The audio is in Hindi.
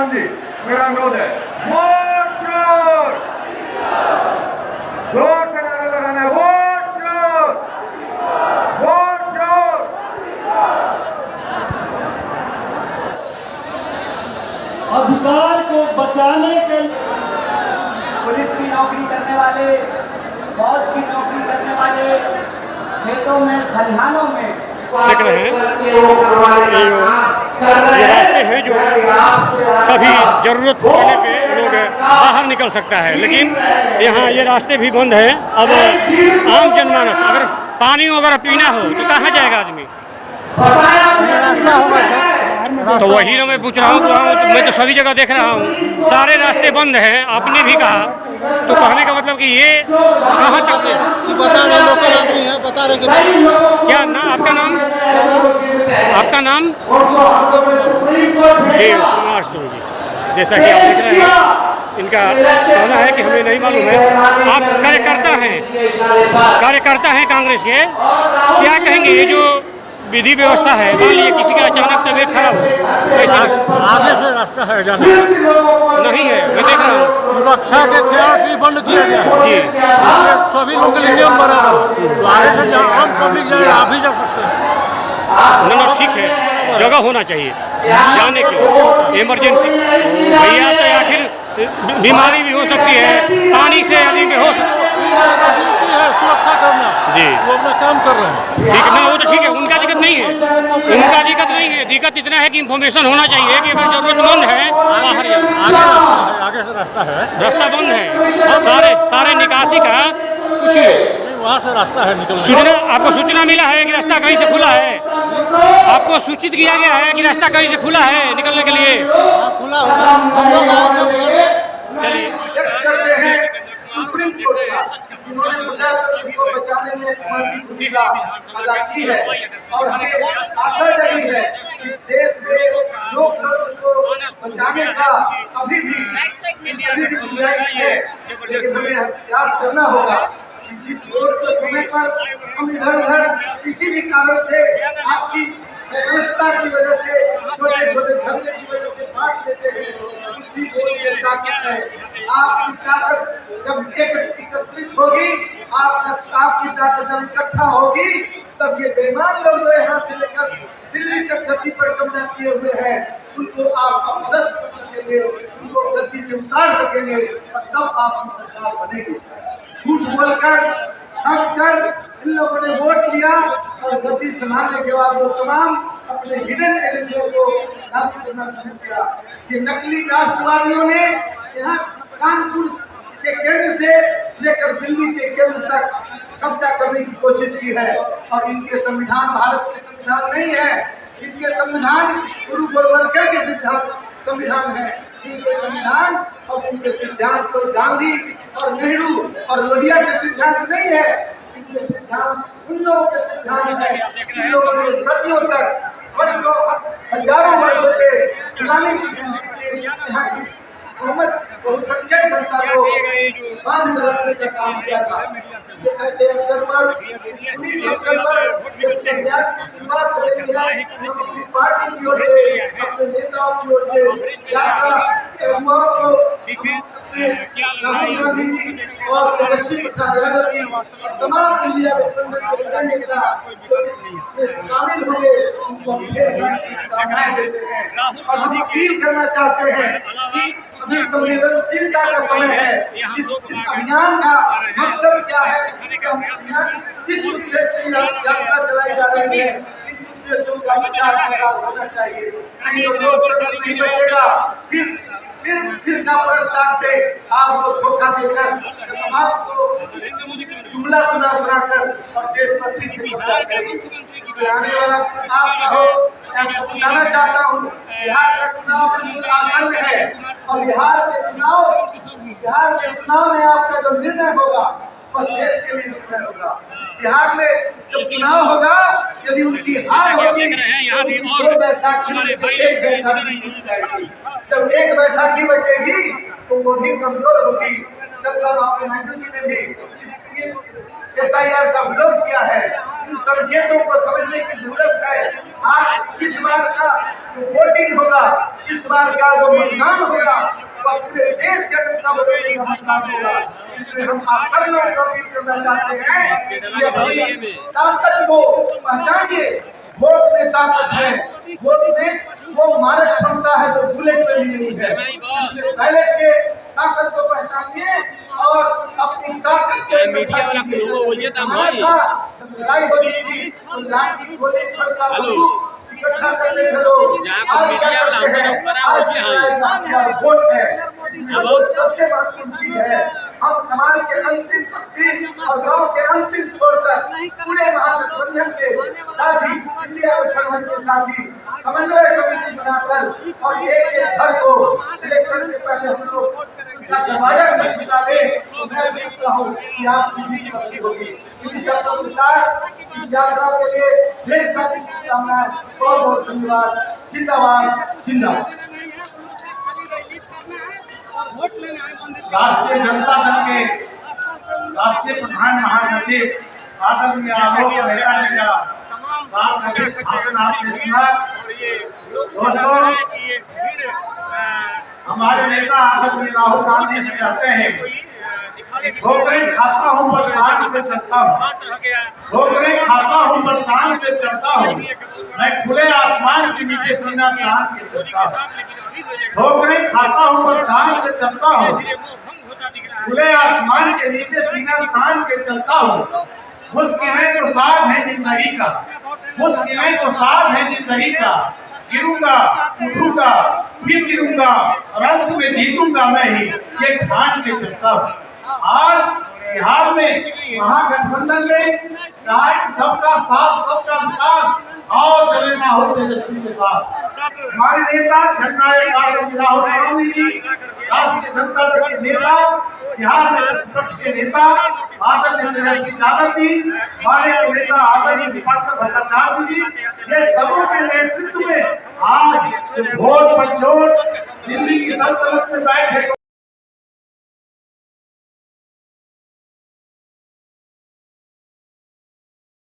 प्रधान जी, मेरा अनुरोध है, वोट चोर, जोर से नारा लगाना है, वोट चोर, वोट चोर। अधिकार को बचाने के लिए पुलिस की नौकरी करने वाले, फौज की नौकरी करने वाले, खेतों में, खलिहानों में देख रहे हैं ये रास्ते हैं जो कभी जरूरत पड़ने पे लोग बाहर निकल सकता है, लेकिन यहाँ ये रास्ते भी बंद हैं। अब आम जनमानस अगर पानी वगैरह पीना हो तो कहाँ जाएगा आदमी? रास्ता होगा तो वही ना मैं पूछ रहा हूँ, तो मैं तो सभी जगह देख रहा हूँ सारे रास्ते बंद हैं। आपने भी कहा, तो कहने का मतलब कि ये कहाँ तक है? बता रहे लोकल आदमी है, बता रहे क्या नाम आपका? नाम आपका नाम? देव कुमार सिंह जी। जैसा कि आप देख रहे हैं, इनका कहना है कि हमें नहीं मालूम है। आप कार्यकर्ता हैं कांग्रेस के, क्या कहेंगे ये जो विधि व्यवस्था है, मान लीजिए किसी का अचानक तबीयत खराब हो, आगे से रास्ता है जाने नहीं है, मैं देख रहा हूँ सुरक्षा के खिलाफ ही बंद किया गया जी। सभी लोग के लिए नियम बना रहा तो आगे से जहाँ आम पब्लिक जाए आप भी जा सकते हैं। ना ठीक है, जगह होना चाहिए जाने के लिए, इमरजेंसी। भैया तो आखिर बीमारी भी हो सकती है, पानी से आदमी बेहोश है सुरक्षा करना जी, वो अपना काम कर रहे हैं। ठीक है ना, वो तो ठीक है, उनका दिक्कत नहीं है, उनका दिक्कत नहीं है। दिक्कत इतना है कि इंफॉर्मेशन होना चाहिए कि अगर जरूरतमंद है बाहर जाए। आगे से रास्ता है, रास्ता बंद है, सारे निकासी का कुछ नहीं, वहाँ से रास्ता है निकलने। सूचना आपको सूचना मिला है कि रास्ता कहीं से खुला है? आपको सूचित किया गया है कि रास्ता कहीं से खुला है निकलने के लिए? खुला होगा, हम लोग आए चलिए, करते हैं सुप्रीम कोर्ट का, उन्होंने प्रजातंत्र को बचाने में एक महत्वपूर्ण भूमिका अदा की है और हमें आशा जगी है कि इस देश में लोकतंत्र को बचाने का अभी भी गुंजाइश है, लेकिन हमें याद करना होगा कि जिस वोट को समय पर हम इधर उधर किसी भी कारण से आपकी व्यवस्था की वजह से, छोटे छोटे धंधे की वजह से बांट लेते हैं, उसकी वोट की ताकत है। आपकी ताकत जब एकत्रित होगी, आपकी ताकत जब इकट्ठा होगी, तब ये बेईमान लोग जो यहाँ से लेकर दिल्ली तक गद्दी पर कब्जा किए हुए हैं, उनको आप अपदस्थ कर सकेंगे, उनको गद्दी से उतार सकेंगे और तब आपकी सरकार बनेगी। झूठ बोलकर, ठग कर इन लोगों ने वोट लिया और गद्दी संभालने के बाद वो तमाम अपने हिडन एजेंडों को लागू करना शुरू किया। ये नकली राष्ट्रवादियों ने यहाँ कानपुर के केंद्र से लेकर दिल्ली के केंद्र तक कब्जा करने की कोशिश की है और इनके संविधान भारत के संविधान नहीं है, इनके संविधान गुरु गोरवलकर के संविधान है। इनके संविधान और इनके सिद्धांत कोई गांधी और नेहरू और लोहिया के सिद्धांत नहीं है, इनके सिद्धांत उन लोगों के सिद्धांत है इन लोगों ने सदियों तक, वर्षों, हजारों वर्षों से गुलामी की यहाँ की हुकूमत बहुसंख्यक जनता को बांध कर रखने का काम किया था। इसलिए ऐसे अवसर पर, इस पुनीत अवसर पर जब इस अभियान की शुरुआत हो रही है, हम अपनी पार्टी की ओर से, अपने नेताओं की ओर से, यात्रा के अगुवाओं को, हम अपने राहुल गांधी जी और तेजस्वी प्रसाद यादव जी और तमाम इंडिया गठबंधन के बड़े नेता जो इसमें शामिल हुए, उनको हम ढेर सारी शुभकामनाएं देते हैं और हम अपील करना चाहते हैं कि अभी संवेदनशीलता का समय है। इस अभियान का मकसद क्या है? अभियान किस उद्देश्य से यात्रा चलाई जा रही है, इन उद्देश्यों का विचार होना चाहिए, नहीं तो लोकतंत्र नहीं बचेगा। फिर का प्रस्ताव पे आपको धोखा देकर, आपको जुमला सुनाकर और देश पर फिर से कब्जा करेगी। इसलिए आने वाला दिन आपका हो, मैं आपको बताना चाहता हूँ, बिहार का चुनाव बिल्कुल आसन्न है और बिहार के चुनाव में आपका जो निर्णय होगा वह देश के लिए निर्णय होगा। बिहार में जब चुनाव होगा, यदि उनकी हार होगी तो 2 बैसाखी में से 1 बैसाखी टूट जाएगी। जब 1 बैसाखी बचेगी तो वो भी कमजोर होगी। डॉक्टर बाबू नायडू जी ने भी SIR का विरोध किया है, इन संकेतों को समझने की जरूरत है। आज इस बार का जो वोटिंग होगा, इस बार का जो मतदान होगा, वह पूरे देश का नक्शा बदलने का मतदान होगा। इसलिए हम आप सब लोग को अपील करना चाहते हैं कि अपनी ताकत को पहचानिए। वोट में ताकत है, वोट में वो मारक क्षमता है जो बुलेट में ही नहीं है। इसलिए बैलेट के ताकत को पहचानिए और अपनी ताकत को इकट्ठा कीजिए। जब लड़ाई होती थी तो लाठी गोली फरसा बंदूक इकट्ठा करते थे लोग। आज क्या करते हैं? आज लड़ाई का हथियार वोट है। इसलिए वोट सबसे महत्वपूर्ण चीज है। हम समाज के अंतिम पंक्ति और गांव के अंतिम छोड़कर पूरे महागठबंधन के साथी, इंडिया गठबंधन के साथी समन्वय समिति बनाकर और एक घर को इलेक्शन के पहले हम लोग दरवाजा निकाले, तो मैं समझता हूँ कि आपकी जीत पक्की होगी। इन शब्दों के साथ इस यात्रा के लिए ढेर सारी शुभकामनाएं। बहुत बहुत धन्यवाद। जिंदाबाद जिंदाबाद। राष्ट्रीय जनता दल के राष्ट्रीय प्रधान महासचिव आदरणीय आलोक मेहता जी का सार्वजनिक भाषण आपने सुना। दोस्तों, हमारे नेता आदरणीय राहुल गांधी जी कहते हैं, ठोकरें खाता हूँ पर शान से चलता हूँ, ठोकरें खाता हूँ पर शान से चलता हूँ, मैं खुले आसमान के नीचे सीना तान के चलता हूँ। ठोकरें खाता हूँ पर शान से चलता हूँ, खुले आसमान के नीचे सीना तान के चलता हूँ। मुश्किलें तो साथ है जिंदगी का, मुश्किलें तो साथ है जिंदगी का, गिरूंगा उठूंगा फिर गिरूंगा और अंत में जीतूंगा मैं ही, ये ठान के चलता हूँ। आज बिहार में महागठबंधन में सबका साथ सबका विकास और चले ना हो तेजस्वी के साथ। हमारे नेता जननायक आदरणीय राहुल गांधी जी, राष्ट्रीय जनता दल के नेता, बिहार में प्रतिपक्ष के नेता आदरणीय तेजस्वी यादव जी, हमारे नेता आदरणीय दीपांकर भट्टाचार्य जी, ये सबों के नेतृत्व में आज वोट पर चोट दिल्ली की सल्तनत में बैठे